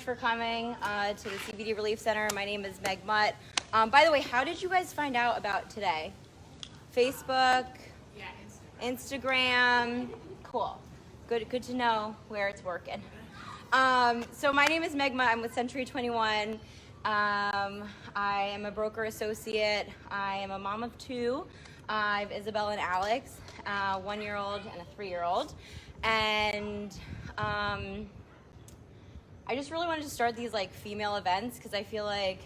for coming to the CBD Relief Center. My name is Meg Mutt. By the way, how did you guys find out about today? Facebook? Yeah, Instagram? Cool. Good to know where it's working. So my name is Meg Mutt. I'm with Century 21. I am a broker associate. I am a mom of two. I have Isabel and Alex, a 1-year-old and a 3-year-old. And I just really wanted to start these like female events because I feel like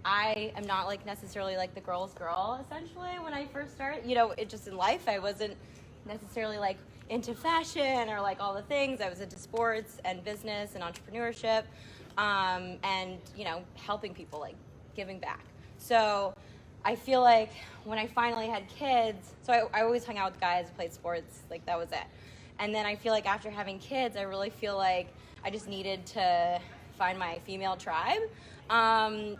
I am not like necessarily like the girl's girl essentially when I first started. You know, it just in life I wasn't necessarily like into fashion or like all the things. I was into sports and business and entrepreneurship and, you know, helping people, like giving back. So I feel like when I finally had kids, so I always hung out with guys who played sports, like that was it. And then I feel like after having kids, I really feel like I just needed to find my female tribe.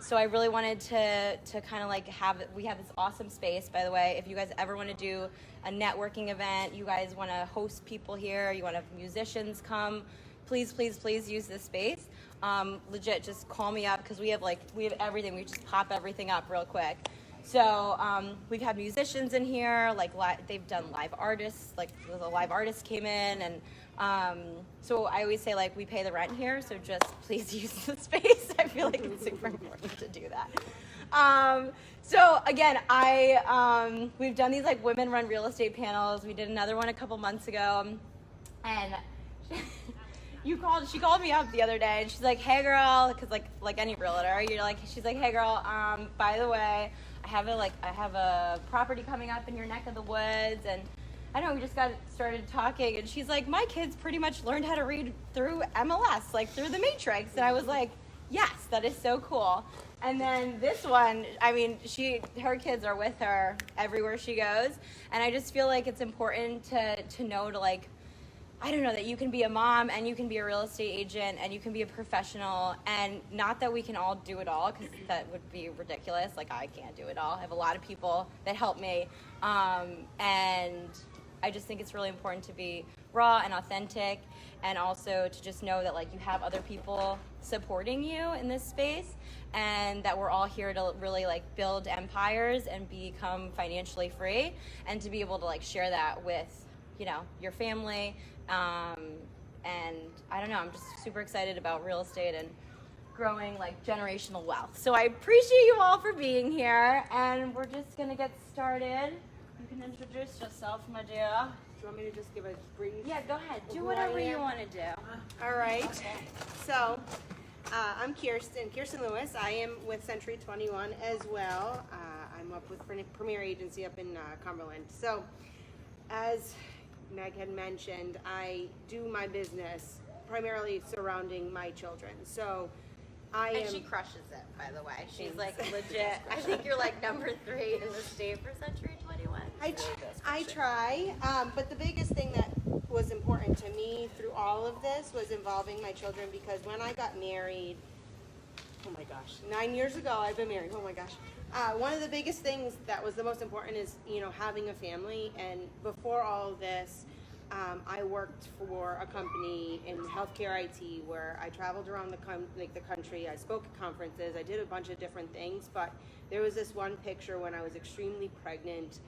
So I really wanted to kind of like we have this awesome space, by the way. If you guys ever want to do a networking event, you guys want to host people here, you want to have musicians come, please use this space. Legit, just call me up because we have everything. We just pop everything up real quick. So we've had musicians in here, like they've done live artists, like the live artist came in, and so I always say like we pay the rent here, so just please use the space. I feel like it's super important to do that. So again, we've done these like women-run real estate panels. We did another one a couple months ago, and she called me up the other day, and she's like, "Hey girl," because like any realtor, she's like, "Hey girl, by the way, I have a property coming up in your neck of the woods," and I don't know, we just got started talking, and she's like, "My kids pretty much learned how to read through MLS, like through the Matrix," and I was like, "Yes, that is so cool." And then this one, I mean, her kids are with her everywhere she goes, and I just feel like it's important to know to like, I don't know, that you can be a mom and you can be a real estate agent and you can be a professional, and not that we can all do it all because that would be ridiculous. Like I can't do it all. I have a lot of people that help me, and I just think it's really important to be raw and authentic, and also to just know that like you have other people supporting you in this space, and that we're all here to really like build empires and become financially free, and to be able to like share that with, you know, your family. And I don't know, I'm just super excited about real estate and growing like generational wealth. So I appreciate you all for being here, and we're just gonna get started. You can introduce yourself, my dear. Do you want me to just give a brief? Yeah, go ahead. Do whatever you want to do. All right. Okay. So, I'm Kirsten Lewis. I am with Century 21 as well. I'm up with Premier Agency up in Cumberland. So, as Meg had mentioned, I do my business primarily surrounding my children. So, She crushes it, by the way. She's like legit. I think you're like number 3 in the state for Century 21. I try, but the biggest thing that was important to me through all of this was involving my children, because when I got married, oh my gosh, 9 years ago I've been married, oh my gosh. One of the biggest things that was the most important is, you know, having a family. And before all of this, I worked for a company in healthcare IT where I traveled around the country. I spoke at conferences. I did a bunch of different things, but there was this one picture when I was extremely pregnant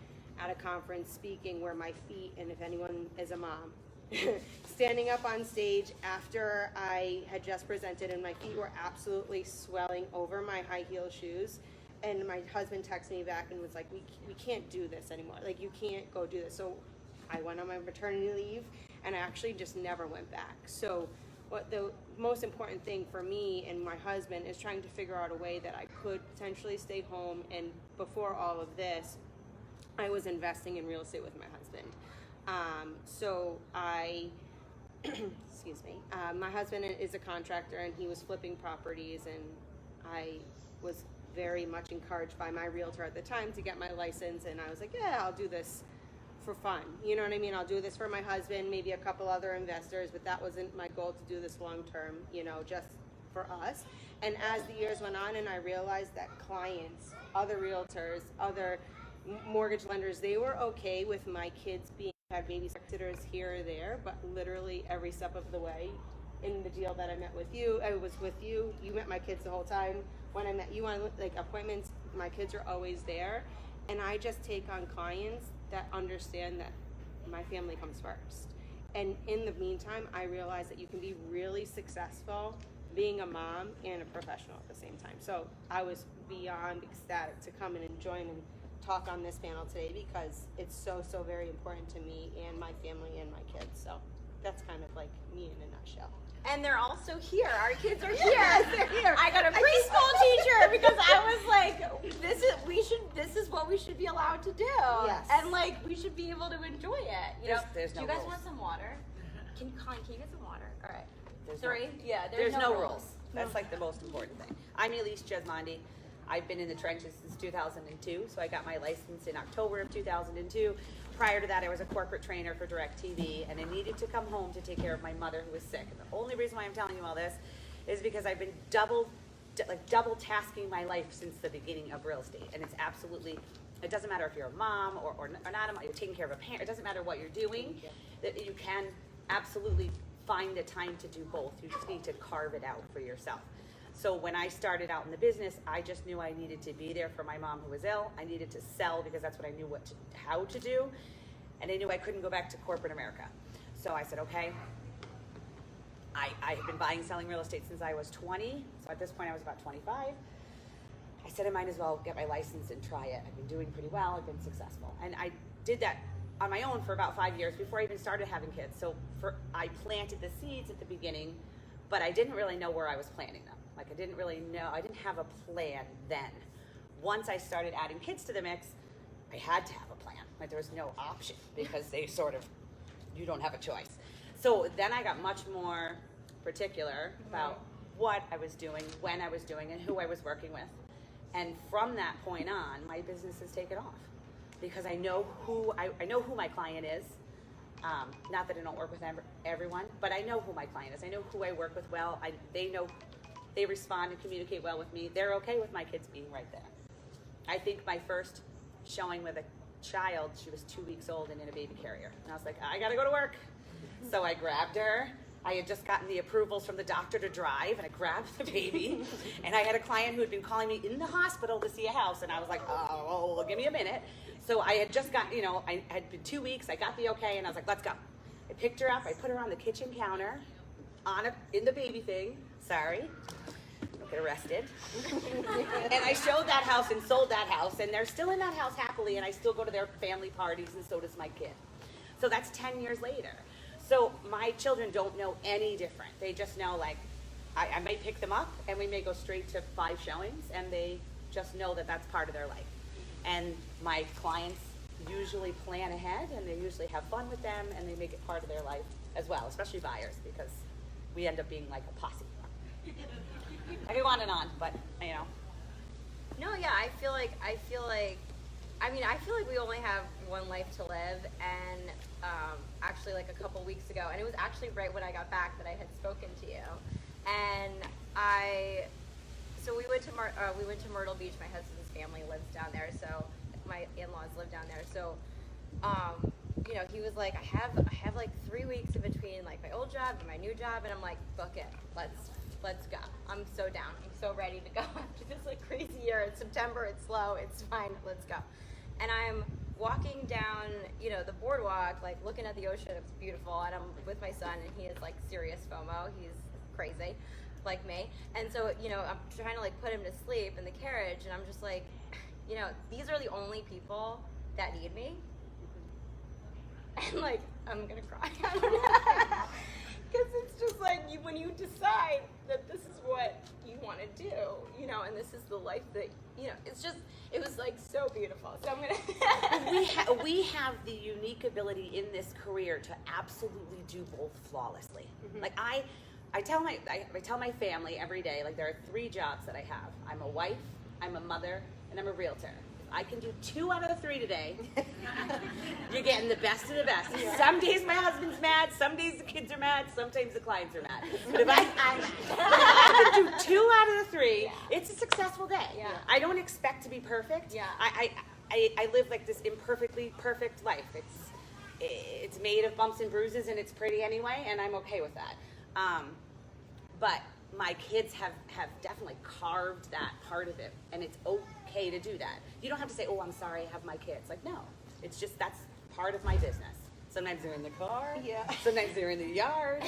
at a conference speaking where my feet, and if anyone is a mom, standing up on stage after I had just presented, and my feet were absolutely swelling over my high heel shoes. And my husband texted me back and was like, we can't do this anymore. Like, you can't go do this. So I went on my maternity leave, and I actually just never went back. So what the most important thing for me and my husband is trying to figure out a way that I could potentially stay home. And before all of this, I was investing in real estate with my husband. So excuse me, my husband is a contractor, and he was flipping properties, and I was very much encouraged by my realtor at the time to get my license, and I was like, yeah, I'll do this for fun. You know what I mean? I'll do this for my husband, maybe a couple other investors, but that wasn't my goal to do this long term, you know, just for us. And as the years went on, and I realized that clients, other realtors, other mortgage lenders, they were okay with my kids had babysitters here or there, but literally every step of the way, in the deal that I met with you. I was with you. You met my kids the whole time. When I met you on like appointments, my kids are always there. And I just take on clients that understand that my family comes first. And in the meantime, I realize that you can be really successful being a mom and a professional at the same time. So I was beyond ecstatic to come in and join and talk on this panel today because it's so, so very important to me and my family and my kids. So that's kind of like me in a nutshell. And they're also here. Our kids are here. Yes, they're here. I got a preschool teacher because I was like, this is what we should be allowed to do. Yes. And like we should be able to enjoy it. You know? There's no Do you guys rules. want some water? Colin, can you get some water? All right. There's Three? No, Yeah, there's no rules. That's like the most important thing. I'm Elise Jesmondi. I've been in the trenches since 2002, so I got my license in October of 2002. Prior to that, I was a corporate trainer for DirecTV, and I needed to come home to take care of my mother who was sick. And the only reason why I'm telling you all this is because I've been double tasking my life since the beginning of real estate, and it's absolutely, it doesn't matter if you're a mom or not a mom, you're taking care of a parent, it doesn't matter what you're doing, that you can absolutely find the time to do both. You just need to carve it out for yourself. So when I started out in the business, I just knew I needed to be there for my mom who was ill. I needed to sell because that's what I knew how to do. And I knew I couldn't go back to corporate America. So I said, okay, I have been buying and selling real estate since I was 20. So at this point I was about 25. I said I might as well get my license and try it. I've been doing pretty well, I've been successful. And I did that on my own for about 5 years before I even started having kids. So I planted the seeds at the beginning, but I didn't really know where I was planting them. Like I didn't really know, I didn't have a plan then. Once I started adding kids to the mix, I had to have a plan. Like there was no option because they sort of, you don't have a choice. So then I got much more particular about what I was doing, when I was doing, and who I was working with. And from that point on, my business has taken off because I know who my client is. Not that I don't work with everyone, but I know who my client is. I know who I work with well. They respond and communicate well with me. They're okay with my kids being right there. I think my first showing with a child, she was 2 weeks old and in a baby carrier. And I was like, I gotta go to work. So I grabbed her. I had just gotten the approvals from the doctor to drive, and I grabbed the baby. And I had a client who had been calling me in the hospital to see a house, and I was like, oh, well, give me a minute. So I had just got, I had been 2 weeks, I got the okay, and I was like, let's go. I picked her up, I put her on the kitchen counter, in the baby thing, sorry, don't get arrested. And I showed that house and sold that house, and they're still in that house happily, and I still go to their family parties, and so does my kid. So that's 10 years later. So my children don't know any different. They just know, like, I may pick them up, and we may go straight to 5 showings, and they just know that that's part of their life. And my clients usually plan ahead, and they usually have fun with them, and they make it part of their life as well, especially buyers, because we end up being like a posse. I could go on and on, but No, yeah, I feel like we only have one life to live, and actually like a couple weeks ago, and it was actually right when I got back that I had spoken to you, and so we went to Myrtle Beach. My husband's family lives down there, so my in-laws live down there. So, he was like, I have like 3 weeks in between like my old job and my new job, and I'm like, book it, let's go. I'm so down. I'm so ready to go after this like crazy year. It's September. It's slow. It's fine. Let's go. And I'm walking down, the boardwalk, like looking at the ocean. It's beautiful. And I'm with my son, and he is like serious FOMO. He's crazy, like me. And so, I'm trying to like put him to sleep in the carriage, and I'm just like, these are the only people that need me. And like, I'm gonna cry. I don't know. Because it's just like when you decide that this is what you want to do, and this is the life that, it was like so beautiful. So I'm gonna. we have the unique ability in this career to absolutely do both flawlessly. Mm-hmm. Like I tell my family every day, like there are 3 jobs that I have. I'm a wife, I'm a mother, and I'm a realtor. I can do 2 out of the 3 today. You're getting the best of the best. Yeah. Some days my husband's mad, some days the kids are mad, sometimes the clients are mad. But if I can do 2 out of the 3, yeah, it's a successful day. Yeah. I don't expect to be perfect. Yeah. I live like this imperfectly perfect life. It's made of bumps and bruises, and it's pretty anyway, and I'm okay with that. But my kids have definitely carved that part of it, and it's okay to do that. You don't have to say, oh, I'm sorry, I have my kids. Like, no, it's just, that's part of my business. Sometimes they're in the car, sometimes they're in the yard,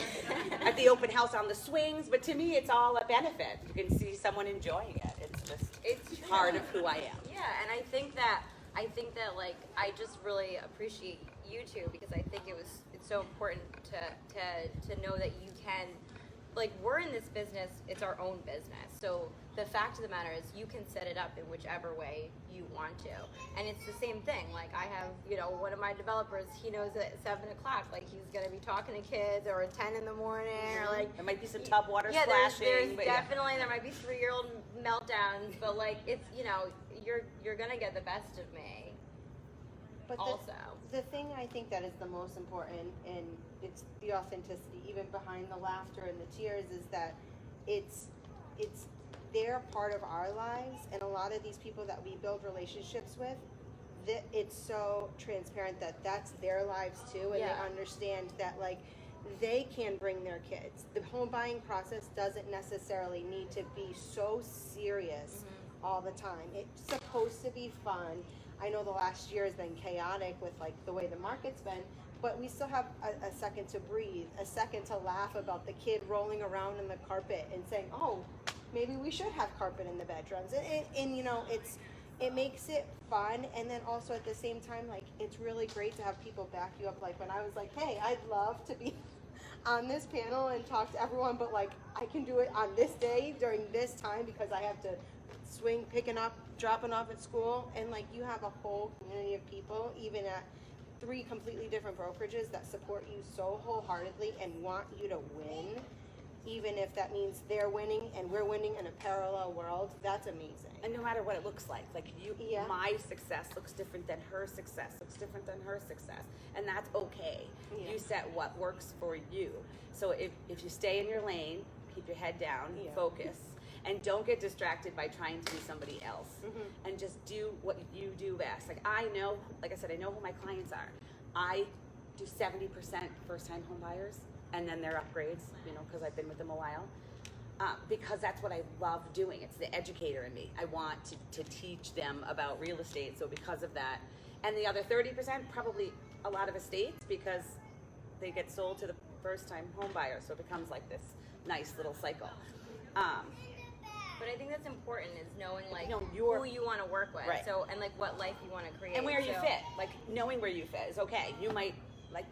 at the open house on the swings, but to me, it's all a benefit. You can see someone enjoying it. It's part of who I am. Yeah, and I think that like I just really appreciate you two, because I think it's so important to know that you can, like, we're in this business, it's our own business. So the fact of the matter is you can set it up in whichever way you want to. And it's the same thing. Like, I have, one of my developers, he knows at 7 o'clock, like, he's going to be talking to kids, or at 10 in the morning, or like. There might be some tub water splashing. There's but definitely, there might be 3-year-old meltdowns, but like, it's, you're going to get the best of me. But also. The thing I think that is the most important, and it's the authenticity, even behind the laughter and the tears, is that it's they're part of our lives, and a lot of these people that we build relationships with, it's so transparent that that's their lives too, and they understand that, like, they can bring their kids. The home buying process doesn't necessarily need to be so serious all the time. It's supposed to be fun. I know the last year has been chaotic with, like, the way the market's been, but we still have a second to breathe, a second to laugh about the kid rolling around in the carpet and saying, oh, maybe we should have carpet in the bedrooms. And it makes it fun. And then also at the same time, like, it's really great to have people back you up. Like, when I was like, hey, I'd love to be on this panel and talk to everyone, but, like, I can do it on this day during this time because I have to swing, picking up, dropping off at school. And, like, you have a whole community of people, even at 3 completely different brokerages, that support you so wholeheartedly and want you to win, even if that means they're winning and we're winning in a parallel world. That's amazing. And no matter what it looks like my success looks different than her success, looks different than her success, and that's okay. You set what works for you. So if you stay in your lane, keep your head down, focus, and don't get distracted by trying to be somebody else, and just do what you do best. Like, I know, like I said, I know who my clients are. I do 70% first-time home buyers, and then their upgrades, because I've been with them a while, because that's what I love doing. It's the educator in me. I want to teach them about real estate, so because of that. And the other 30%, probably a lot of estates, because they get sold to the first-time home buyer, so it becomes like this nice little cycle. But I think that's important, is knowing, like, who you want to work with, right. So, and, like, what life you want to create, and where you fit. Like, knowing where you fit is okay. You might, like,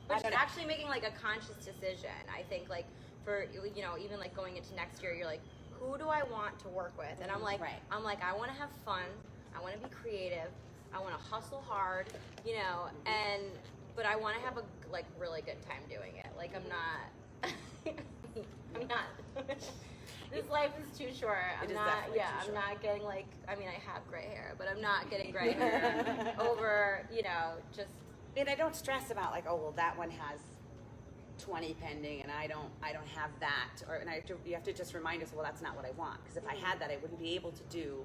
but actually making, like, a conscious decision. I think, like, for even, like, going into next year, you're like, who do I want to work with? And I'm like, I want to have fun. I want to be creative. I want to hustle hard. But I want to have a, like, really good time doing it. Like, I'm not. This life is too short. I'm not getting, like, I mean, I have gray hair, but I'm not getting gray hair over, just. And I don't stress about, like, oh, well, that one has 20 pending, and I don't have that, you have to just remind us, well, that's not what I want, because if I had that, I wouldn't be able to do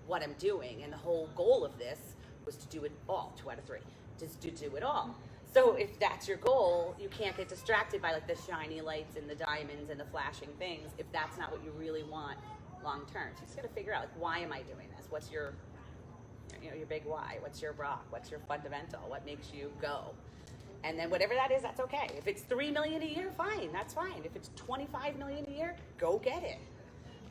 what I'm doing, and the whole goal of this was to do it all, 2 out of 3, just to do it all. So if that's your goal, you can't get distracted by, like, the shiny lights and the diamonds and the flashing things if that's not what you really want long term. So you just got to figure out, like, why am I doing this? What's your big why? What's your rock? What's your fundamental? What makes you go? And then whatever that is, that's okay. If it's $3 million a year, fine, that's fine. If it's $25 million a year, go get it.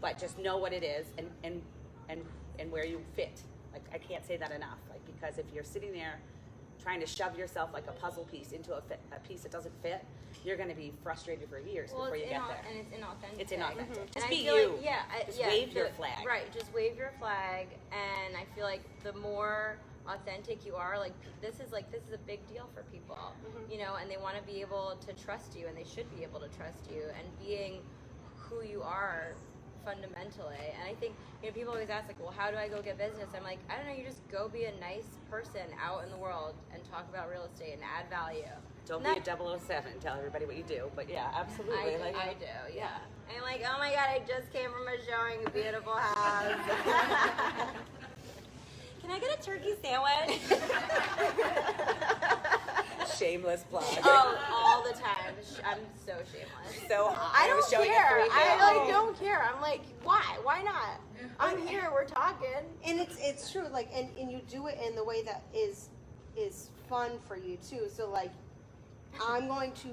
But just know what it is and where you fit. Like, I can't say that enough. Like, because if you're sitting there trying to shove yourself like a puzzle piece into a piece that doesn't fit, you're going to be frustrated for years before you get there. And it's inauthentic. It's inauthentic. Just and be I feel you. Like, just wave your flag. Right, just wave your flag. And I feel like the more authentic you are, like, this is a big deal for people, and they want to be able to trust you, and they should be able to trust you, and being who you are fundamentally. And I think, people always ask, like, well, how do I go get business? I'm like, I don't know, you just go be a nice person out in the world and talk about real estate and add value. Don't be a 007, tell everybody what you do. But yeah, absolutely. I do, yeah. And like, oh my God, I just came from a showing, a beautiful house. Can I get a turkey sandwich? Shameless plug. Oh, all the time. I'm so shameless. So I don't was showing care. a 3 I like don't care. I'm like, why? Why not? I'm here. We're talking. And it's true. Like, and you do it in the way that is fun for you too. So like, I'm going to,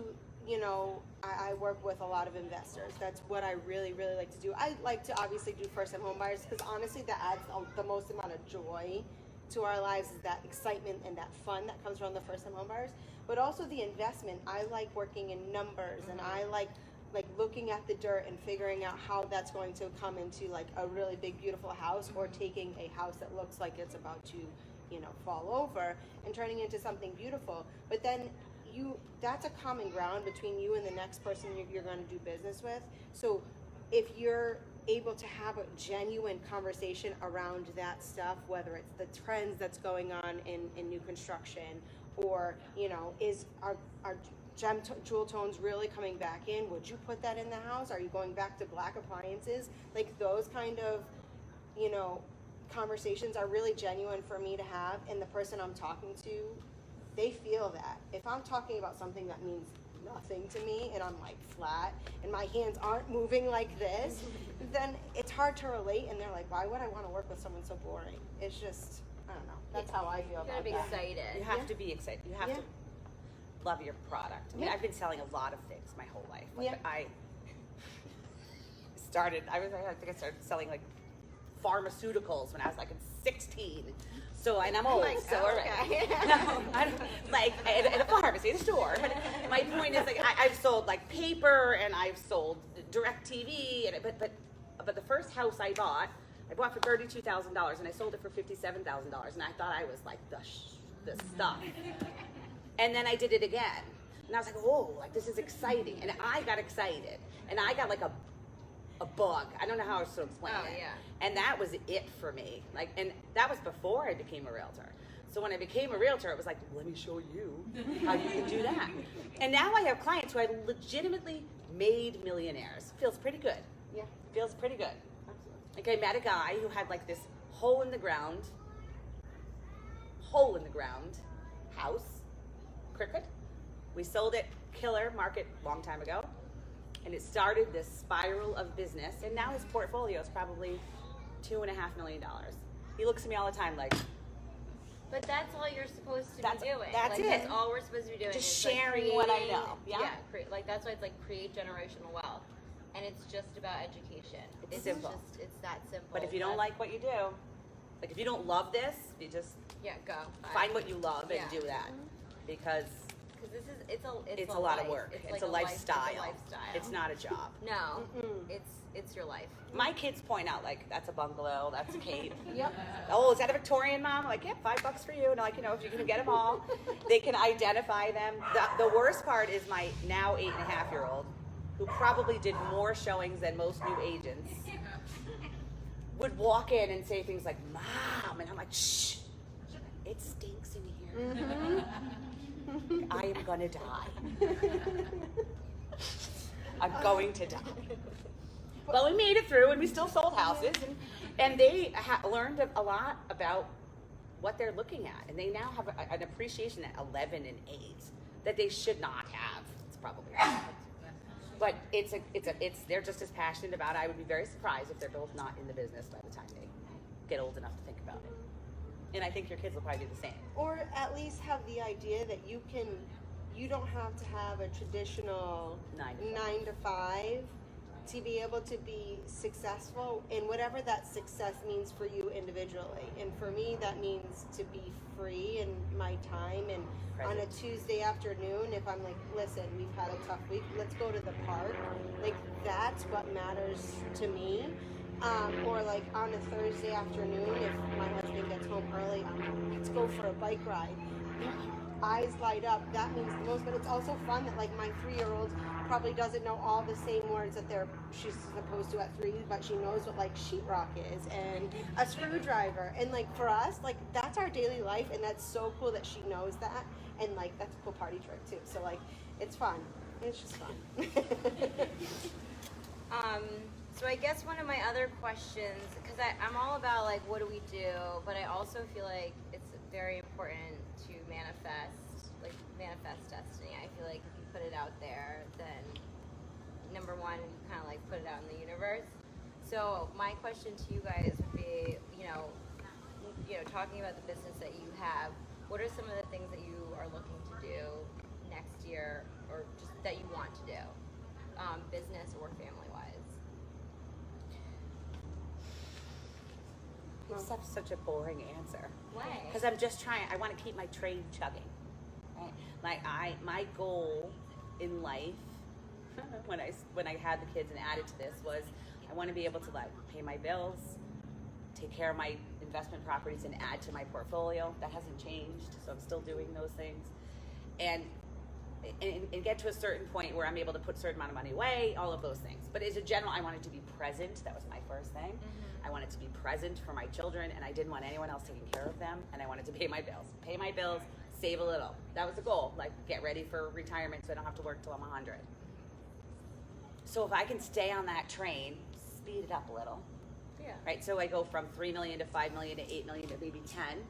you know, I work with a lot of investors. That's what I really, really like to do. I like to obviously do first-time home buyers because honestly, that adds the most amount of joy to our lives, is that excitement and that fun that comes from the first-time home buyers. But also the investment. I like working in numbers, and I like looking at the dirt and figuring out how that's going to come into like a really big, beautiful house, or taking a house that looks like it's about to, you know, fall over and turning into something beautiful. But then that's a common ground between you and the next person you're going to do business with. So if you're able to have a genuine conversation around that stuff, whether it's the trends that's going on in new construction, or, you know, is our jewel tones really coming back in? Would you put that in the house? Are you going back to black appliances? Like those kind of, you know, conversations are really genuine for me to have, and the person I'm talking to, they feel that. If I'm talking about something that means nothing to me and I'm like flat and my hands aren't moving like this, then it's hard to relate, and they're like, why would I want to work with someone so boring? It's just, I don't know. That's how I feel You gotta about be that. excited. You have to be excited. You have Yeah. to love your product. I mean, Yeah. I've been selling a lot of things my whole life. Like, Yeah. I think I started selling like pharmaceuticals when I was like 16. So, and I'm old, Like, so okay. no, I don't, like at a pharmacy, at a store. But my point is, like, I've sold like paper, and I've sold direct TV, and but the first house I bought for $32,000, and I sold it for $57,000, and I thought I was like the stuff. And then I did it again, and I was like, oh, like this is exciting, and I got excited, and I got like a bug. I don't know how else to explain it. Yeah. And that was it for me. Like, and that was before I became a realtor. So when I became a realtor, it was like, let me show you how you can do that. And now I have clients who I legitimately made millionaires. Feels pretty good. Yeah. Feels pretty good. Like, I met a guy who had like this hole in the ground house, crooked. We sold it killer market long time ago. And it started this spiral of business, and now his portfolio is probably $2.5 million. He looks at me all the time like, But that's all you're supposed to That's- be doing. that's like, it. That's all we're supposed to be doing. Just is, like, sharing what I creating- know. Yeah. like that's why it's like create generational wealth, and it's just about education. It's simple. It's that simple. but if you don't like what you do, like if you don't love this, you just go find what you love and Yeah. do that. Because because it's a lot of life. work. It's like a lifestyle. It's a lifestyle. It's not a job. No, it's your life. My kids point out, like, that's a bungalow, that's a cape. Yep. Oh, is that a Victorian, Mom? I'm like, yeah, $5 for you. And like, you know, if you can get them all, they can identify them. The worst part is my now 8.5-year-old, who probably did more showings than most new agents, would walk in and say things like, Mom, and I'm like, shh, it stinks in here. I am gonna die. I'm going to die. But we made it through, and we still sold houses, and they learned a lot about what they're looking at, and they now have an appreciation at 11 and 8 that they should not have. It's probably not. But they're just as passionate about it. I would be very surprised if they're both not in the business by the time they get old enough to think about it. And I think your kids will probably do the same. Or at least have the idea that you don't have to have a traditional 9 9 to 5 to be able to be successful in whatever that success means for you individually. And for me, that means to be free in my time, and on a Tuesday afternoon, if I'm like, listen, we've had a tough week, let's go to the park. Like, that's what matters to me. Or like on a Thursday afternoon, if my husband gets home early, let's go for a bike ride. Eyes light up. That means the most. But it's also fun that like my 3-year-old probably doesn't know all the same words that she's supposed to at 3, but she knows what like sheetrock is and a screwdriver. And like for us, like that's our daily life, and that's so cool that she knows that. And like that's a cool party trick too. So like it's fun. It's just fun. So I guess one of my other questions, because I'm all about like what do we do, but I also feel like it's very important to manifest like manifest destiny. I feel like if you put it out there, then number one, you kind of like put it out in the universe. So my question to you guys would be, talking about the business that you have, what are some of the things that you are looking to do next year, or just that you want to do, business or family wise? It's such a boring answer. Why? Because I want to keep my train chugging. Right? My goal in life, when I had the kids and added to this, was I want to be able to like pay my bills, take care of my investment properties, and add to my portfolio. That hasn't changed, so I'm still doing those things, and get to a certain point where I'm able to put a certain amount of money away, all of those things. But as a general, I wanted to be present. That was my first thing. I wanted to be present for my children, and I didn't want anyone else taking care of them, and I wanted to pay my bills, save a little. That was the goal, like get ready for retirement so I don't have to work till I'm 100. So if I can stay on that train, speed it up a little. Yeah. Right, so I go from 3 million to 5 million to 8 million to maybe 10.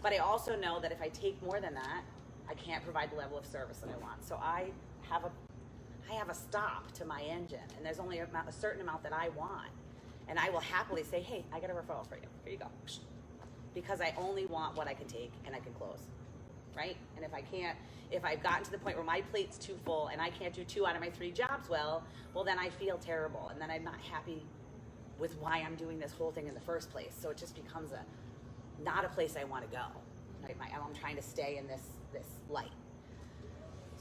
But I also know that if I take more than that, I can't provide the level of service that I want. So I have a stop to my engine, and there's only a certain amount that I want. And I will happily say, hey, I got a referral for you. Here you go. Because I only want what I can take and I can close. Right? And if I've gotten to the point where my plate's too full and I can't do 2 out of my 3 jobs well, then I feel terrible. And then I'm not happy with why I'm doing this whole thing in the first place. So it just becomes not a place I want to go. Right? I'm trying to stay in this light.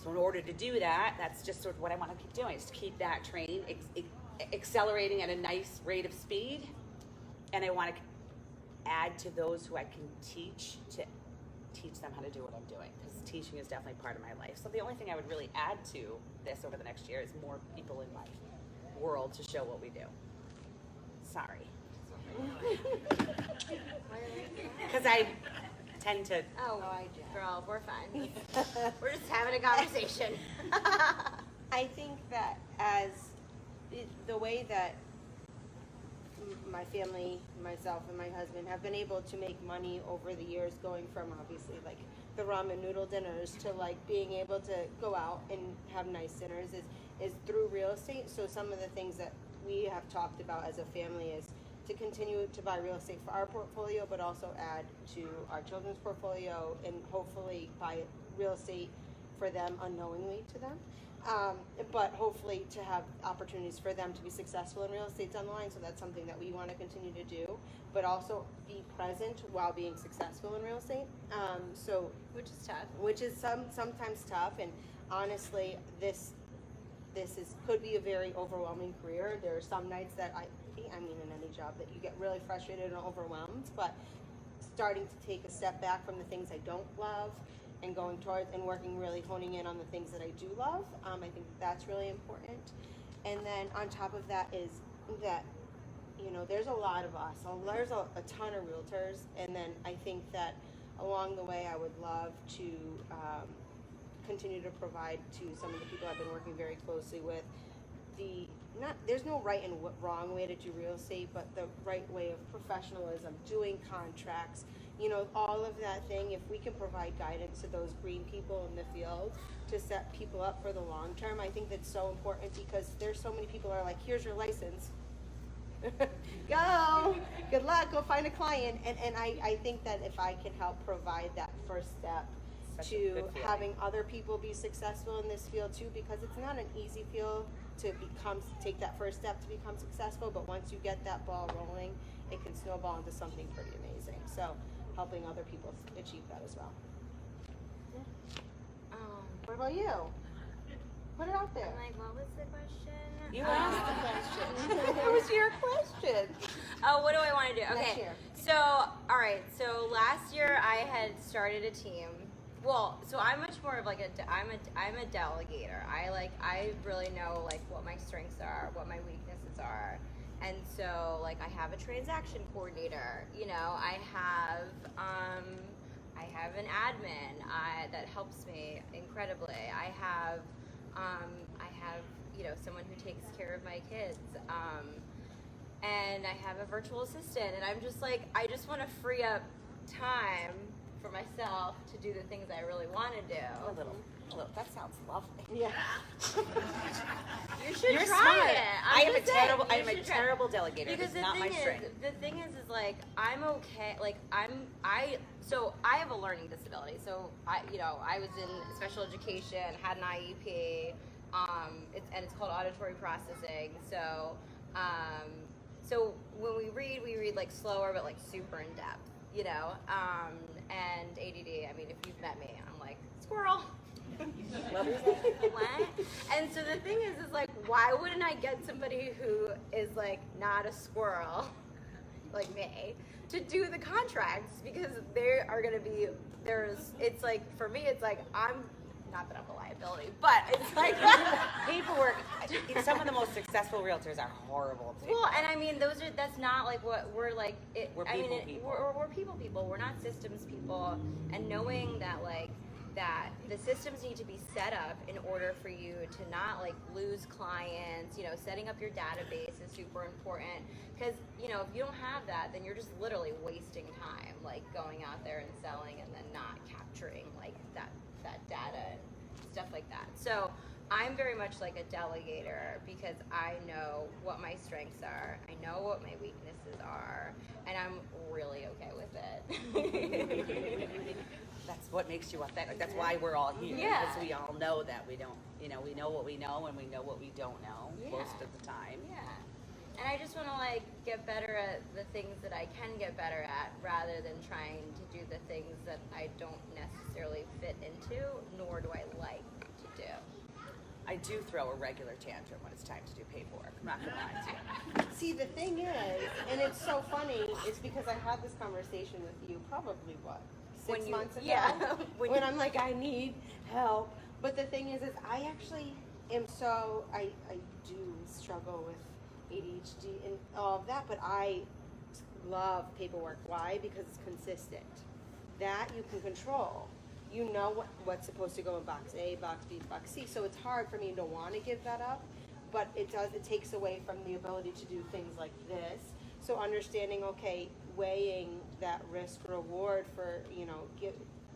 So in order to do that, that's just sort of what I want to keep doing, is to keep that train accelerating at a nice rate of speed. And I want to add to those who I can teach to teach them how to do what I'm doing, because teaching is definitely part of my life. So the only thing I would really add to this over the next year is more people in my world to show what we do. Sorry. Because I tend to... Oh, girl, we're fine. We're just having a conversation. I think that the way that my family, myself and my husband have been able to make money over the years, going from obviously like the ramen noodle dinners to like being able to go out and have nice dinners is through real estate. So some of the things that we have talked about as a family is to continue to buy real estate for our portfolio, but also add to our children's portfolio, and hopefully buy real estate for them unknowingly to them. But hopefully to have opportunities for them to be successful in real estate down the line. So that's something that we want to continue to do, but also be present while being successful in real estate. Which is tough. Which is sometimes tough, and honestly, this could be a very overwhelming career. There are some nights that I mean in any job, that you get really frustrated and overwhelmed, but starting to take a step back from the things I don't love and going towards and working, really honing in on the things that I do love. I think that's really important. And then on top of that is that, there's a lot of us. There's a ton of realtors. And then I think that along the way, I would love to continue to provide to some of the people I've been working very closely with there's no right and wrong way to do real estate, but the right way of professionalism, doing contracts, all of that thing. If we can provide guidance to those green people in the field to set people up for the long term, I think that's so important, because there's so many people who are like, here's your license. Go, good luck, go find a client. And I think that if I can help provide that first step to having other people be successful in this field too, because it's not an easy field to take that first step to become successful, but once you get that ball rolling, it can snowball into something pretty amazing. So helping other people achieve that as well. What about you? Put it out there. I'm like, what was the question? You asked the question. What was your question? Oh, what do I want to do? Okay. Next year. So, all right. So last year I had started a team. Well, so I'm much more of like I'm a delegator. I really know like what my strengths are, what my weaknesses are. And so like I have a transaction coordinator, I have an admin that helps me incredibly. I have someone who takes care of my kids. And I have a virtual assistant, and I'm just like, I just want to free up time for myself to do the things I really want to do. A little. That sounds lovely. Yeah. You should You're try smart. it. I am a You should try it. terrible delegator. Because It's not my strength. the thing is like I'm okay. Like so I have a learning disability. So I was in special education, had an IEP, and it's called auditory processing. So so when we read like slower but like super in depth, and ADD. I mean, if you've met me, I'm like squirrel. What? And so the thing is like, why wouldn't I get somebody who is like not a squirrel, like me, to do the contracts? Because they are going to be it's like, for me, it's like, I'm not that I'm a liability, but it's like Paperwork. Some of the most successful realtors are horrible. at well, paperwork. and I mean, that's not like what we're like. We're people. We're people. We're not systems people. And knowing that that the systems need to be set up in order for you to not like lose clients, setting up your database is super important, because if you don't have that, then you're just literally wasting time, like going out there and selling and then not capturing like that data and stuff like that. So I'm very much like a delegator, because I know what my strengths are, I know what my weaknesses are, and I'm really okay with it. That's what makes you authentic. That's why we're all here. Yeah. Because we all know that we don't, we know what we know and we know what we don't know most of the time. Yeah. And I just want to like get better at the things that I can get better at, rather than trying to do the things that I don't necessarily fit into, nor do I like to do. I do throw a regular tantrum when it's time to do paperwork. I'm not gonna lie to you. See, the thing is, and it's so funny, it's because I had this conversation with you probably, what, 6 months ago? Yeah. when I'm like, I need help. But the thing is I actually am I do struggle with ADHD and all of that, but I love paperwork. Why? Because it's consistent. That you can control. You know what's supposed to go in box A, box B, box C. So it's hard for me to want to give that up, but it takes away from the ability to do things like this. So understanding, okay, weighing that risk reward for,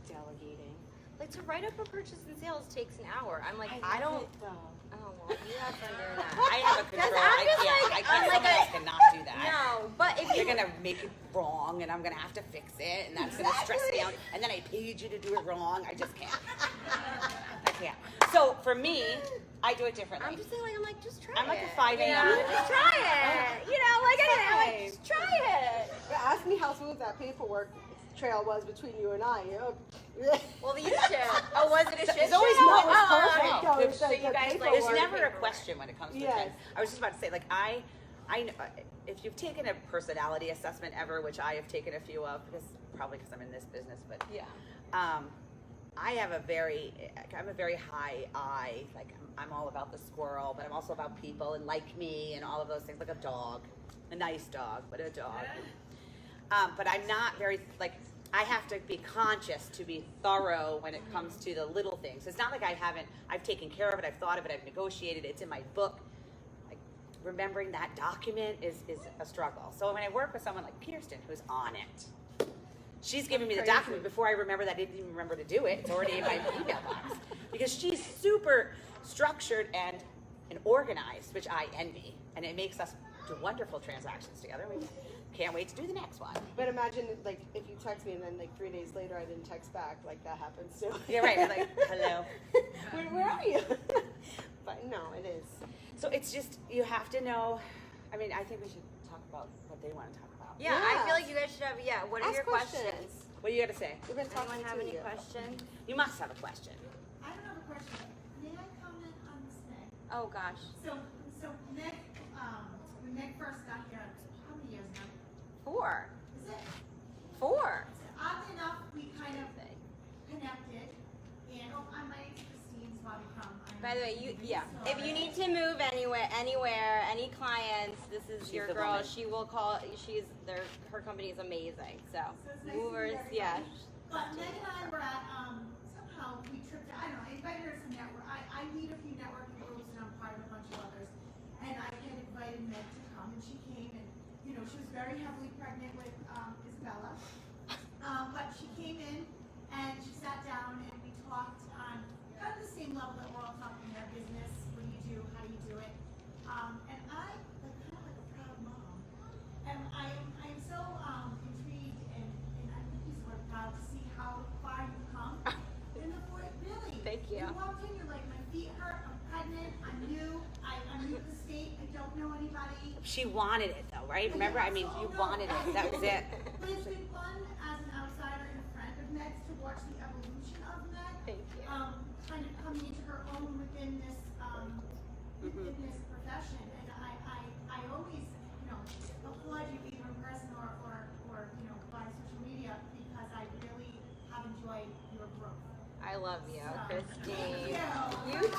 delegating. Like to write up a purchase and sales takes an hour. I'm like, I don't. love it, though. Oh well, you have fun doing that. I have a control. I'm just I can't. I'm Someone else cannot do that. No, but if They're you gonna make it wrong, and I'm gonna have to fix it, and that's gonna stress me out. And then I paid you to do it wrong. I just can't. I can't. So for me, I do it differently. I'm just saying, like, I'm like, just try it. I'm like a 5 a.m. Just try it. Like, just try it. But ask me how smooth that paperwork trail was between you and I. Well, you should. Oh, was it a shit There's always show? more. Perfect. No, No, it's so like you the guys, like, There's paperwork. never a question when it comes to Yes. things. I was just about to say, like, I know, if you've taken a personality assessment ever, which I have taken a few of, probably because I'm in this business, but Yeah. I'm a very high I. Like, I'm all about the squirrel, but I'm also about people and like me and all of those things, like a dog, a nice dog, but a dog. But I'm not very, like, I have to be conscious to be thorough when it comes to the little things. It's not like I've taken care of it, I've thought of it, I've negotiated it, it's in my book. Like, remembering that document is a struggle. So when I work with someone like Peterston, who's on it, she's giving me the document before I remember that I didn't even remember to do it. It's already in my email box. Because she's super structured and organized, which I envy. And it makes us do wonderful transactions together. We can't wait to do the next one. But imagine, like, if you text me and then, like, 3 days later I didn't text back, like, that happens too. Yeah, right. I'm like, hello. Where are you? But no, it is. So it's just, you have to know. I mean, I think we should talk about what they want to talk about. Yeah, I Yeah. feel like you guys should have. Yeah. What are Ask your questions? What do you got to say? We've been Does talking anyone have to any you. questions? You must have a question. I don't have a question. May I comment on this, Meg? Oh gosh. So Meg, when Meg first got here, how many years now? 4. Is it? 4. Oddly enough, we kind of connected. And my name's Christine Swabby-Crum. By the way, if you need to move anywhere, any clients, this is She's your the girl. woman. She will call. Her company is amazing. So So it's nice to meet movers, everybody. yeah. But Meg and I were at, somehow we tripped, I don't know, I invited her to some network, I lead a few networking groups and I'm part of a bunch of others. And I had invited Meg to come and she came and, she was very heavily pregnant with, Isabella. But she came in And she sat down and we talked on kind of the same level that we're all talking about business. What do you do? How do you do it? And I, like, kind of like a proud mom, and I'm so intrigued and I'm use the word proud to see how far you've come. And the boy, really, Thank you. You walked in, you're like, my feet hurt, I'm pregnant, I'm new to the state, I don't know anybody. She wanted it though, right? Remember, I mean, you wanted it. That was it. But it's been fun as an outsider and a friend of Meg's to watch the evolution of Meg. Thank you. Kind of coming into her own within this profession. And I always, applaud you either in person or by social media because I really have enjoyed your growth. I love you, Christine. You. You too.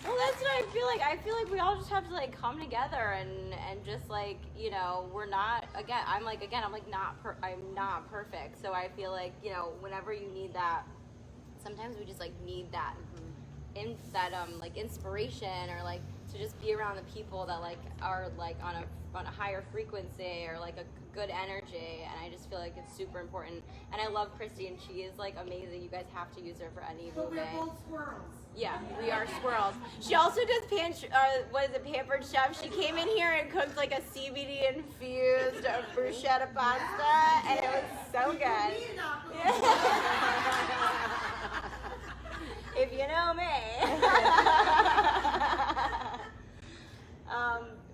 Well, that's what I feel like. I feel like we all just have to like come together and just like, we're not, I'm not perfect. So I feel like, whenever you need that, sometimes we just like need that, like inspiration or like to just be around the people that like are like on a higher frequency or like a good energy, and I just feel like it's super important. And I love Christy, and she is like amazing. You guys have to use her for any But movement. we're both squirrels. Yeah, we are squirrels. She also does Pampered Chef. She came in here and cooked like a CBD infused bruschetta pasta, and it was so good. If you know me.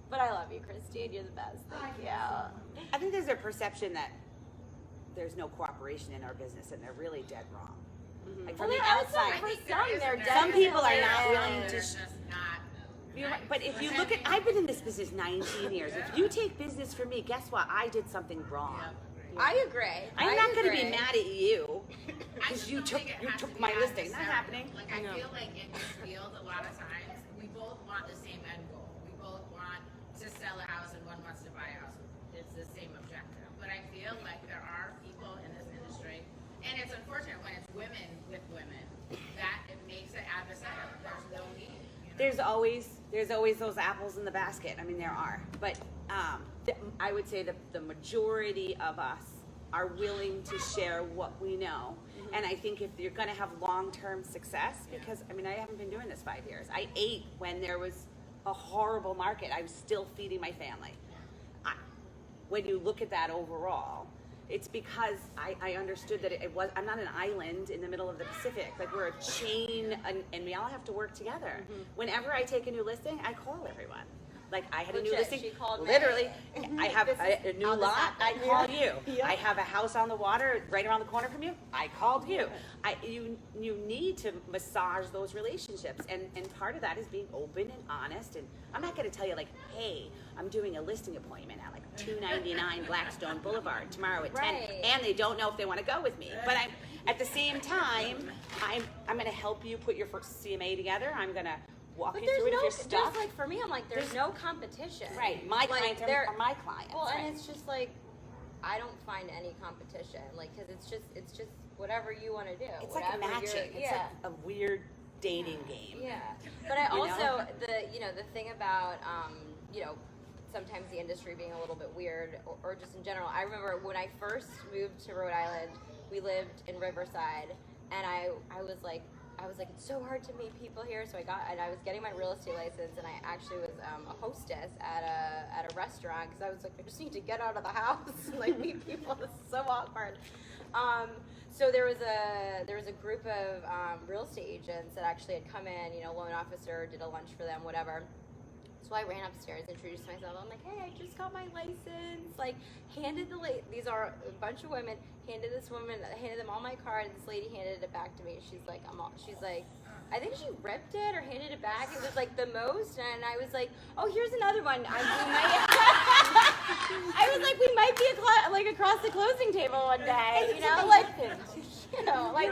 But I love you, Christine. You're the best. Thank you. I think there's a perception that there's no cooperation in our business, and they're really dead wrong. Like from the outside, some people are not willing to. But if you look at, I've been in this business 19 years. If you take business from me, guess what? I did something wrong. I agree. I'm not going to be mad at you because you took my listing. Not happening. Like I feel like in this field, a lot of times we both want the same end goal. We both want to sell a house and one wants to buy a house. It's the same objective. But I feel like there are people in this industry, and it's unfortunate when it's women with women, that it makes it adversarial. There's no need. There's always those apples in the basket. I mean, there are, but I would say that the majority of us are willing to share what we know. And I think if you're going to have long-term success, because I mean, I haven't been doing this 5 years. I ate when there was a horrible market. I'm still feeding my family. When you look at that overall, it's because I understood that I'm not an island in the middle of the Pacific. Like we're a chain, and we all have to work together. Whenever I take a new listing, I call everyone. Like I had a new listing. She called literally, me. I have a new lot. I call you. Yeah. I have a house on the water right around the corner from you. I called you. You need to massage those relationships, and part of that is being open and honest. And I'm not going to tell you like, hey, I'm doing a listing appointment at like 299 Blackstone Boulevard tomorrow at 10, and they don't know if they want to go with me. But I'm at the same time, I'm going to help you put your first CMA together. I'm going to walk you through it if you're stuck. Like for me, I'm like, there's no competition. Right, my clients are my clients. Well, right. and it's just like, I don't find any competition, like, because it's just whatever you want to do. It's like matching. It's like a weird dating game. Yeah, but I also the thing about sometimes the industry being a little bit weird, or just in general. I remember when I first moved to Rhode Island, we lived in Riverside, and I was like, it's so hard to meet people here. So I was getting my real estate license, and I actually was a hostess at a restaurant because I was like, I just need to get out of the house and like meet people. This is so awkward. So there was a group of real estate agents that actually had come in. Loan officer did a lunch for them, whatever. So I ran upstairs, introduced myself. I'm like, hey, I just got my license. Like, these are a bunch of women. Handed them all my card. And this lady handed it back to me. She's like, I think she ripped it or handed it back. It was like the most, and I was like, oh, here's another one. I was like, we might be across the closing table one day,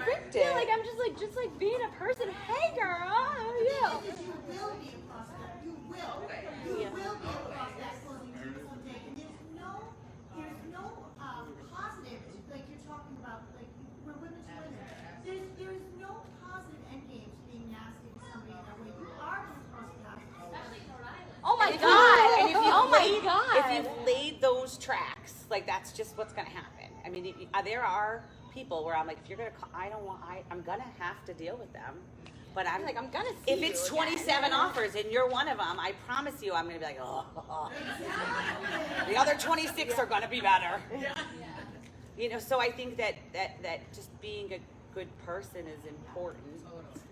ripped it. Like I'm just like being a person. Hey, girl, how are you? You will be across that. You will be across that closing table someday. And there's no positive, like you're talking about, like we're women to women. There's no positive end game to being nasty to somebody in that way. You are going to cross paths, especially in Rhode Island. Oh my God! And if God! you've laid those tracks, like that's just what's going to happen. I mean, there are people where I'm like, if you're gonna call, I'm gonna have to deal with them. But I'm Like, I'm gonna see if it's 27 offers and you're one of them, I promise you, I'm gonna be like, oh. The other 26 are gonna be better. You know, so I think that just being a good person is important.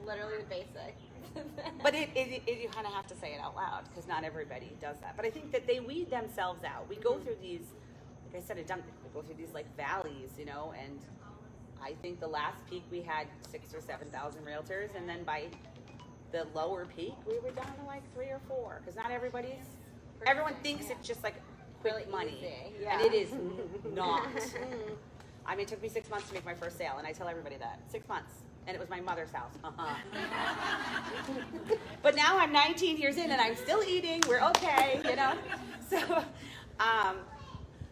Literally the basic. But you kind of have to say it out loud because not everybody does that. But I think that they weed themselves out. We go through these, like I said, we go through these like valleys, you know, and I think the last peak we had 6,000 or 7,000 realtors, and then by the lower peak we were down to like 3 or 4 because not everyone thinks it's just like quick Really money, easy, yeah. and it is not. I mean, it took me 6 months to make my first sale, and I tell everybody that 6 months. And it was my mother's house. But now I'm 19 years in and I'm still eating. We're okay, you know? So,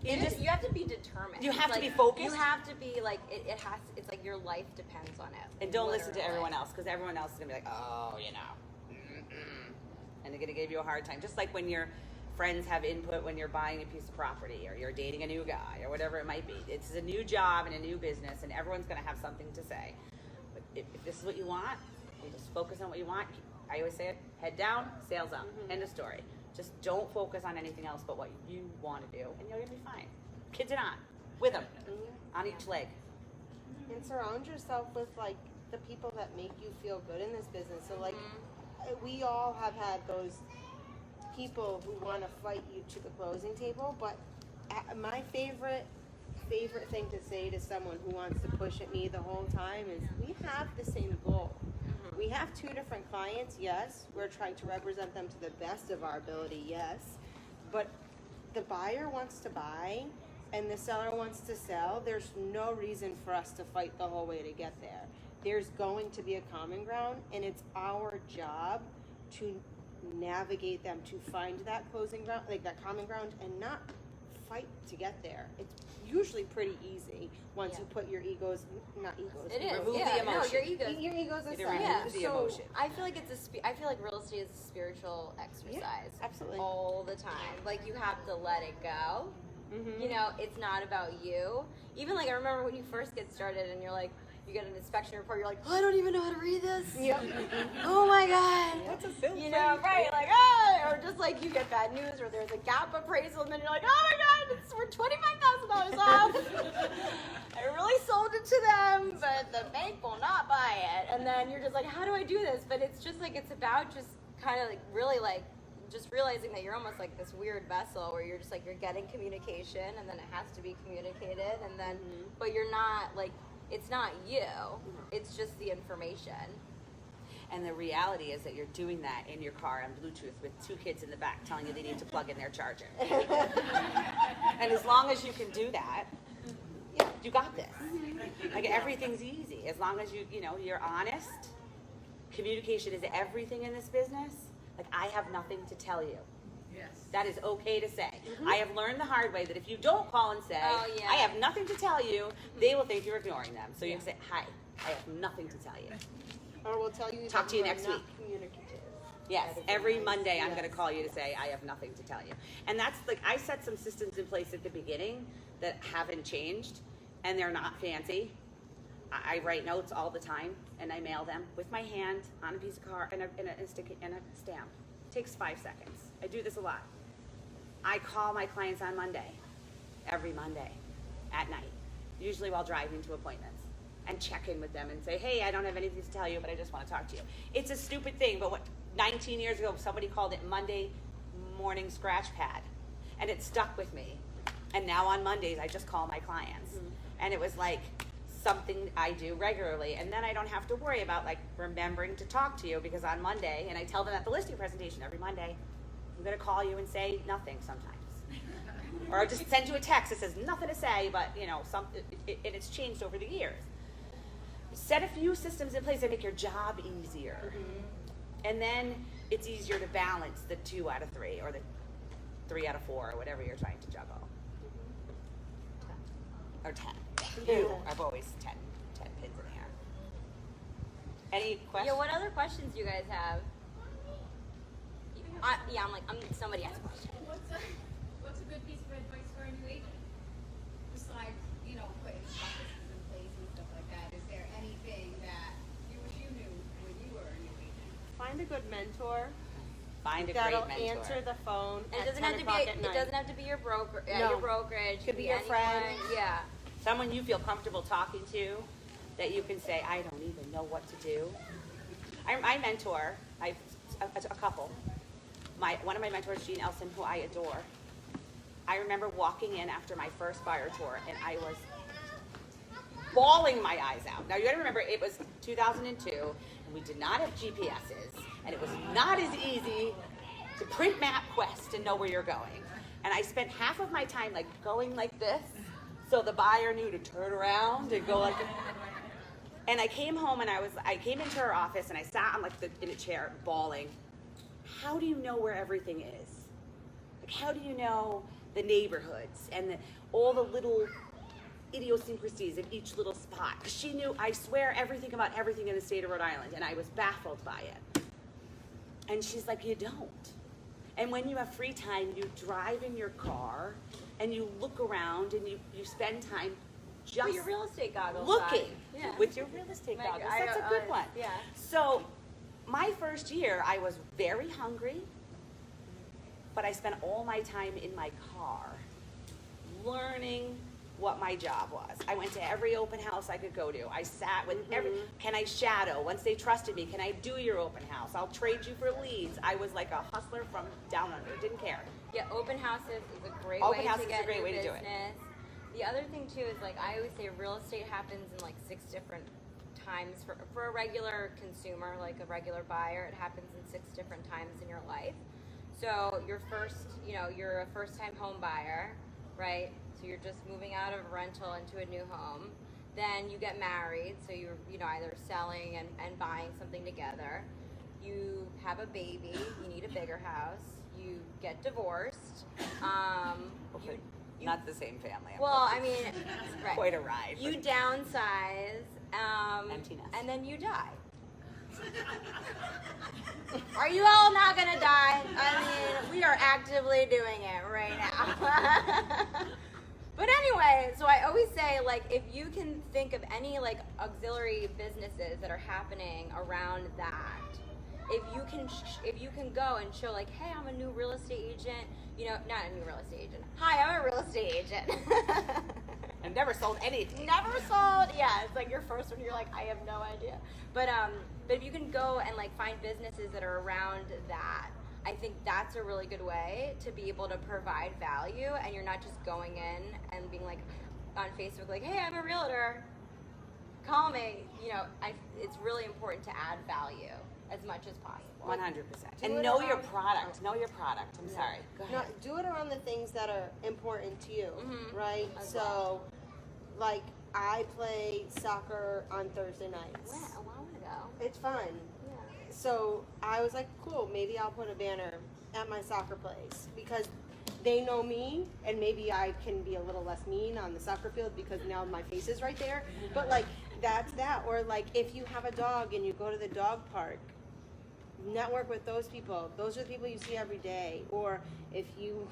You have to be determined. You have to Like, be focused. You have to be like, it's like your life depends on it. And don't listen to Literally. everyone else because everyone else is going to be like, oh, you know. And they're going to give you a hard time. Just like when your friends have input when you're buying a piece of property or you're dating a new guy or whatever it might be. It's a new job and a new business and everyone's going to have something to say. If this is what you want, you just focus on what you want. I always say it, head down, sails up, end of story. Just don't focus on anything else but what you want to do, and you're going to be fine. Kids are not, with them, on each leg. And surround yourself with like the people that make you feel good in this business. So like, we all have had those people who want to fight you to the closing table, but my favorite thing to say to someone who wants to push at me the whole time is we have the same goal. We have 2 different clients, yes. We're trying to represent them to the best of our ability, yes. But the buyer wants to buy and the seller wants to sell. There's no reason for us to fight the whole way to get there. There's going to be a common ground, and it's our job to navigate them to find that closing ground, like that common ground, and not fight to get there. It's usually pretty easy once you put your not egos. It is. Remove yeah, the emotion. No, your ego. Your egos It aside. removes the emotion. I feel like I feel like real estate is a spiritual exercise. Yeah, absolutely. All the time. Like you have to let it go. You know, it's not about you. Even like I remember when you first get started and you're like, you get an inspection report, you're like, oh, I don't even know how to read this. Yep. Oh my God. What's a bill? You know, right? Like, or just like you get bad news, or there's a gap appraisal, and then you're like, oh my God, we're $25,000 off. I really sold it to them, but the bank will not buy it. And then you're just like, how do I do this? But it's just like, it's about just kind of like really like just realizing that you're almost like this weird vessel where you're just like, you're getting communication, and then it has to be communicated, and then, but you're not like, it's not you, it's just the information. And the reality is that you're doing that in your car on Bluetooth with 2 kids in the back telling you they need to plug in their charger. And as long as you can do that, you got this. Like everything's easy. As long as you're honest. Communication is everything in this business. Like I have nothing to tell you. Yes. That is okay to say. I have learned the hard way that if you don't call and say, Oh, yeah. I have nothing to tell you, they will think you're ignoring them. So you can say, hi, I have nothing to tell you. Or we'll tell you. Talk that to you are next not week. Communicative. Yes, That is every nice. Monday I'm Yes. going to call you to say, I have nothing to tell you. And that's like, I set some systems in place at the beginning that haven't changed, and they're not fancy. I write notes all the time, and I mail them with my hand on a piece of card and a stamp. It takes 5 seconds. I do this a lot. I call my clients on Monday, every Monday at night, usually while driving to appointments, and check in with them and say, hey, I don't have anything to tell you, but I just want to talk to you. It's a stupid thing, but 19 years ago, somebody called it Monday morning scratch pad, and it stuck with me. And now on Mondays, I just call my clients. And it was like something I do regularly, and then I don't have to worry about like remembering to talk to you, because on Monday, and I tell them at the listing presentation every Monday, I'm going to call you and say nothing sometimes. Or I'll just send you a text that says nothing to say, but something, and it's changed over the years. Set a few systems in place that make your job easier. And then it's easier to balance the 2 out of 3 or the 3 out of 4 or whatever you're trying to juggle. Or 10. I've always 10 pins in the air. Any questions? Yeah, what other questions do you guys have? Somebody has a question. What's a good piece of advice for a new agent? Besides, putting processes in place and a good mentor Find a that'll great mentor. answer the phone And at it doesn't 10 have to be. o'clock at It night. doesn't have to be your broker. No. Your brokerage Could be be your anyone. friend. Yeah. Someone you feel comfortable talking to, that you can say, I don't even know what to do. I mentor, a couple. One of my mentors, Jean Elson, who I adore. I remember walking in after my first buyer tour, and I was bawling my eyes out. Now you gotta remember, it was 2002, and we did not have GPSs, and it was not as easy to print MapQuest and know where you're going. And I spent half of my time like going like this, so the buyer knew to turn around and go like. And I came home and I came into her office and I sat on like in a chair bawling. How do you know where everything is? Like, how do you know the neighborhoods and all the little idiosyncrasies of each little spot? Because she knew, I swear, everything about everything in the state of Rhode Island, and I was baffled by it. And she's like, you don't. And when you have free time, you drive in your car and you look around and you spend time just Put your real estate goggles looking on. Yeah. with your real estate Like, goggles. That's a good one. Yeah. So my first year, I was very hungry, but I spent all my time in my car learning what my job was. I went to every open house I could go to. I sat with can I shadow? Once they trusted me, can I do your open house? I'll trade you for leads. I was like a hustler from down under, didn't care. Yeah, open houses is a great Open way houses to is a get great new way to do it. business. The other thing too is like I always say real estate happens in like 6 different times for a regular consumer, like a regular buyer, it happens in 6 different times in your life. So your first, you're a first time home buyer, right? So you're just moving out of a rental into a new home. Then you get married, so you're either selling and buying something together. You have a baby, you need a bigger house. You get divorced. Not the same family. Well, I mean, right. Quite a ride. You downsize, Empty nest. and then you die. Are you all not gonna die? I mean, we are actively doing it right now. But anyway, so I always say, like, if you can think of any like auxiliary businesses that are happening around that, if you can go and show like, hey, I'm a new real estate agent, not a new real estate agent. Hi, I'm a real estate agent. I've never sold anything. Never sold. Yeah, it's like your first one. You're like, I have no idea. But if you can go and like find businesses that are around that, I think that's a really good way to be able to provide value, and you're not just going in and being like on Facebook, like, hey, I'm a realtor. Call me. It's really important to add value as much as possible. 100%. Do And it know your around- product. Know your product. I'm sorry. Go ahead. No, do it around the things that are important to you, right? As So, well. like, I play soccer on Thursday nights. When? A while ago. It's fun. Yeah. So I was like, cool, maybe I'll put a banner at my soccer place because they know me, and maybe I can be a little less mean on the soccer field because now my face is right there. But like, that's that. Or like, if you have a dog and you go to the dog park, network with those people. Those are the people you see every day. Or if you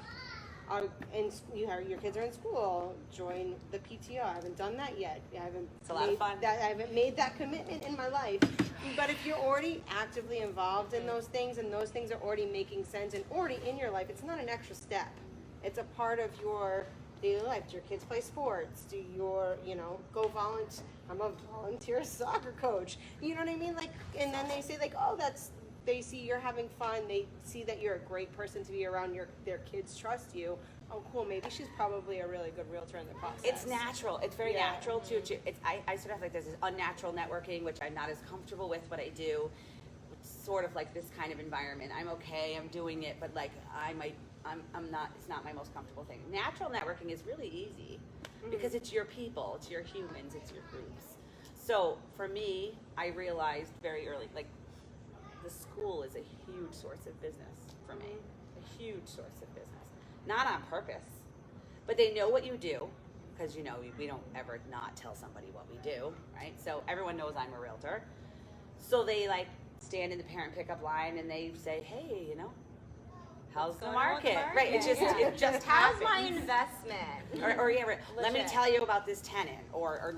are your kids are in school, join the PTO. I haven't done that yet. It's a lot of fun. I haven't made that commitment in my life. But if you're already actively involved in those things, and those things are already making sense and already in your life, it's not an extra step. It's a part of your daily life. Do your kids play sports? Do your, go volunteer? I'm a volunteer soccer coach. You know what I mean? Like, and then they say like, oh, they see you're having fun. They see that you're a great person to be around. Their kids trust you. Oh, cool. Maybe she's probably a really good realtor in the process. It's natural. It's very Yeah. natural to. I sort of like this unnatural networking, which I'm not as comfortable with, but I do. It's sort of like this kind of environment. I'm okay. I'm doing it, but like I'm not. It's not my most comfortable thing. Natural networking is really easy because it's your people, it's your humans, it's your groups. So for me, I realized very early, like the school is a huge source of business for me. A huge source of business. Not on purpose, but they know what you do, because we don't ever not tell somebody what we do, right? So everyone knows I'm a realtor. So they like stand in the parent pickup line and they say, hey, how's the market? Right? It just How's happens. my investment? Or let me Legit. tell you about this tenant, or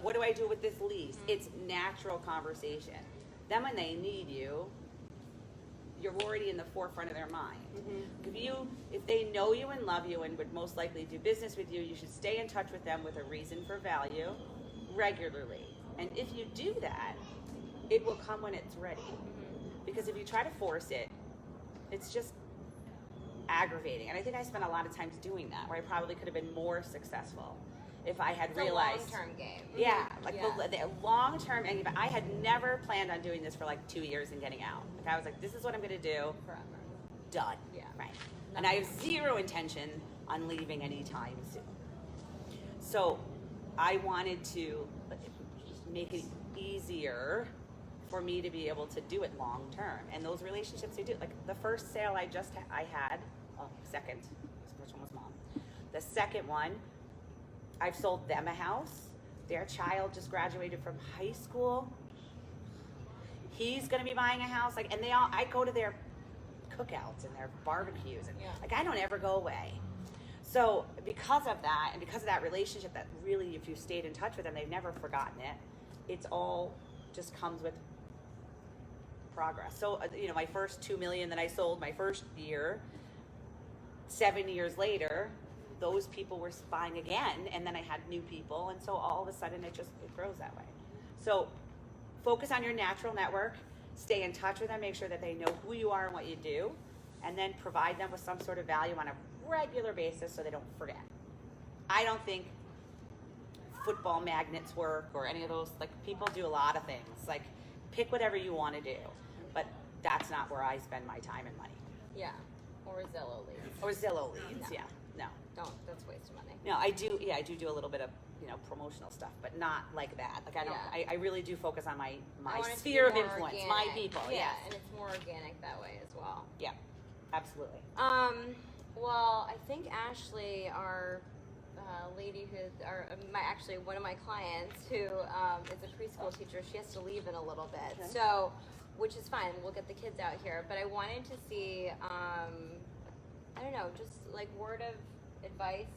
what do I do with this lease? It's natural conversation. Then when they need you, you're already in the forefront of their mind. If they know you and love you and would most likely do business with you, you should stay in touch with them with a reason for value regularly. And if you do that, it will come when it's ready. Because if you try to force it, it's just aggravating. And I think I spent a lot of times doing that, where I probably could have been more successful if I had realized. It's a long-term game. Yeah, like the long-term. And I had never planned on doing this for like 2 years and getting out. Like I was like, this is what I'm going to do. Forever. Done. Yeah. Right. And I have zero intention on leaving anytime soon. So I wanted to make it easier for me to be able to do it long term. And those relationships I do, like the first sale I had, second, which one was mom? The second one, I've sold them a house. Their child just graduated from high school. He's gonna be buying a house, like, and I go to their cookouts and their barbecues, and like I don't ever go away. So because of that, and because of that relationship, that really, if you stayed in touch with them, they've never forgotten it. It's all just comes with progress. So my first 2 million that I sold my first year, 7 years later, those people were buying again, and then I had new people, and so all of a sudden it grows that way. So focus on your natural network, stay in touch with them, make sure that they know who you are and what you do, and then provide them with some sort of value on a regular basis so they don't forget. I don't think football magnets work or any of those. Like, people do a lot of things. Like, pick whatever you want to do, but that's not where I spend my time and money. Yeah. Or Zillow leads. Or Zillow leads, No. yeah. No. Don't. That's a waste of money. No, I do a little bit of, promotional stuff, but not like that. Like, I don't, Yeah. I really do focus on my I want it to sphere be of more influence, my organic. people. Yeah, Yes. and it's more organic that way as well. Yeah, absolutely. Well, I think Ashley, our lady actually one of my clients who is a preschool teacher, she has to leave in a little bit. Okay. So, which is fine. We'll get the kids out here. But I wanted to see, I don't know, just like word of advice.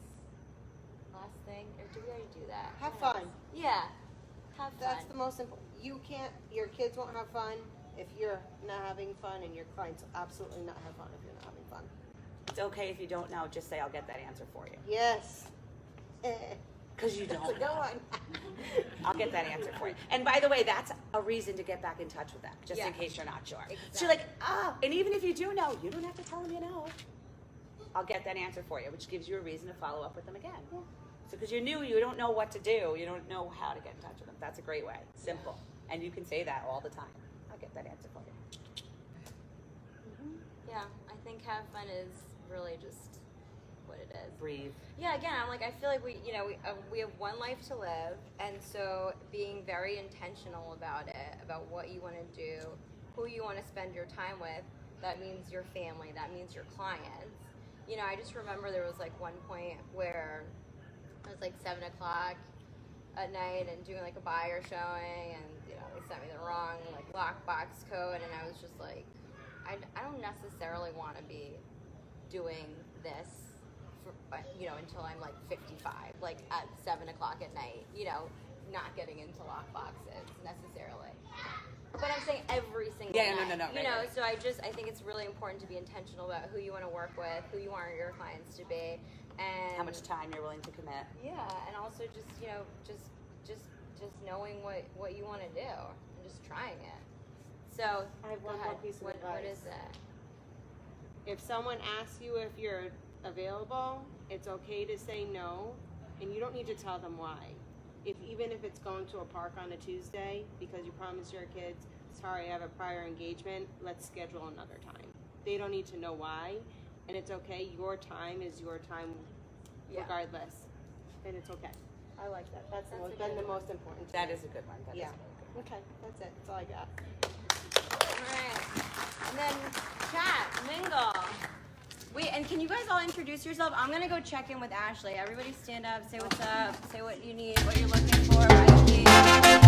Last thing, or do we already do that? Have I don't know. fun. Yeah, have fun. That's the most important. Your kids won't have fun if you're not having fun, and your clients will absolutely not have fun if you're not having fun. It's okay if you don't know, just say I'll get that answer for you. Yes. Because you don't So go know. on. I'll get that answer for you. And by the way, that's a reason to get back in touch with them, just in Yeah. case you're not sure. Exactly. So you're like, and even if you do know, you don't have to tell them you know. I'll get that answer for you, which gives you a reason to follow up with them again. Yeah. So because you don't know what to do, you don't know how to get in touch with them. That's a great way. Simple. And you can say that all the time. I'll get that answer for you. Yeah, I think have fun is really just what it is. Breathe. Yeah, again, I feel like we have one life to live, and so being very intentional about it, about what you want to do, who you want to spend your time with. That means your family. That means your clients. I just remember there was like one point where it was like 7 o'clock at night and doing like a buyer showing, and they sent me the wrong like lockbox code, and I was just like, I don't necessarily want to be doing this for, until I'm like 55, like at 7 o'clock at night, not getting into lockboxes necessarily. But I'm saying every single night. No. Right. So I think it's really important to be intentional about who you want to work with, who you want your clients to be, and How much time you're willing to commit. Yeah, and also just just knowing what you want to do and just trying it. So I have one go more ahead. piece of What advice. is that? If someone asks you if you're available, it's okay to say no, and you don't need to tell them why. Even if it's going to a park on a Tuesday because you promised your kids, sorry, I have a prior engagement, let's schedule another time. They don't need to know why, and it's okay. Your time is your time regardless, and it's okay. I like that. That's a been good the most important. That is a good one. That is Yeah. a really good one. Okay, that's it. That's all I got. All right, and then chat, mingle. Wait, and can you guys all introduce yourself? I'm gonna go check in with Ashley. Everybody stand up, say what's up, say what you need, what you're looking for.